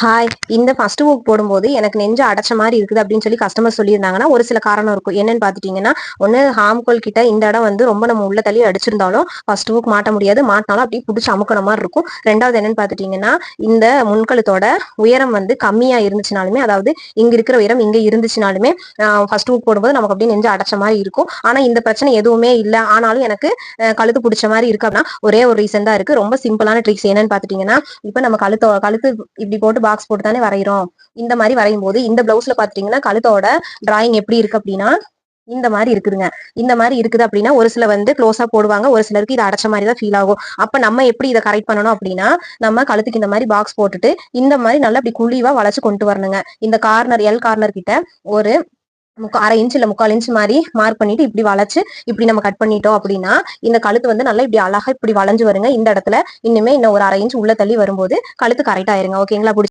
Hi. இந்த first ஊக் போடும்போது எனக்கு நெஞ்சு அடைச்ச மாதிரி இருக்குது அப்படின்னு சொல்லி கஸ்டமர் சொல்லியிருந்தாங்கன்னா ஒரு சில காரணம் இருக்கும். என்னன்னு பாத்துட்டீங்கன்னா, ஒண்ணு ஹார்ம்கோல் கிட்ட இந்த இடம் வந்து ரொம்ப நம்ம உள்ள தள்ளி அடிச்சிருந்தாலும் ஃபர்ஸ்ட் ஊக் மாட்ட முடியாது. மாட்டினாலும் அப்படியே பிடிச்சி அமுக்கிற மாதிரி இருக்கும். ரெண்டாவது என்னன்னு பாத்துட்டீங்கன்னா, இந்த முன்கழுத்தோட உயரம் வந்து கம்மியா இருந்துச்சுனாலுமே, அதாவது இங்க இருக்கிற உயரம் இங்க இருந்துச்சுனாலுமே ஃபர்ஸ்ட் ஊக் போடும்போது நமக்கு அப்படியே நெஞ்சு அடைச்ச மாதிரி இருக்கும். ஆனா இந்த பிரச்சனை எதுவுமே இல்லை. ஆனாலும் எனக்கு கழுத்து பிடிச்ச மாதிரி இருக்கு அப்படின்னா ஒரே ஒரு ரீசன் தான் இருக்கு. ரொம்ப சிம்பிளான ட்ரிக்ஸ். என்னன்னு பாத்துட்டீங்கன்னா, இப்ப நம்ம கழுத்து இப்படி போட்டு பாக்ஸ் போட்டு தானே வரைகிறோம். இந்த மாதிரி வரையும் போது இந்த பிளவுஸ்ல பாத்தீங்கன்னா கழுத்தோட டிராயிங் எப்படி இருக்கு அப்படின்னா இந்த மாதிரி இருக்குதுங்க. இந்த மாதிரி இருக்குது அப்படின்னா ஒரு சில வந்து க்ளோஸா போடுவாங்க, ஒரு சிலருக்கு இது அடைச்ச மாதிரி தான் ஃபீல் ஆகும். அப்ப நம்ம எப்படி இதை கரெக்ட் பண்ணணும் அப்படின்னா, நம்ம கழுத்துக்கு இந்த மாதிரி பாக்ஸ் போட்டுட்டு இந்த மாதிரி நல்லா இப்படி குழிவா வளைச்சு கொண்டு வரணுங்க. இந்த கார்னர் எல் கார்னர் கிட்ட ஒரு அரை இன்ச் இல்ல 3/4 இன்ச் மாதிரி மார்க் பண்ணிட்டு இப்படி வளைச்சு இப்படி நம்ம கட் பண்ணிட்டோம் அப்படின்னா இந்த கழுத்து வந்து நல்லா இப்படி அழகா இப்படி வளைஞ்சு வருங்க. இந்த இடத்துல இன்னுமே இன்னும் ஒரு அரை இன்ச் உள்ள தள்ளி வரும்போது கழுத்து கரெக்டா ஆயிருங்க. ஓகேங்களா?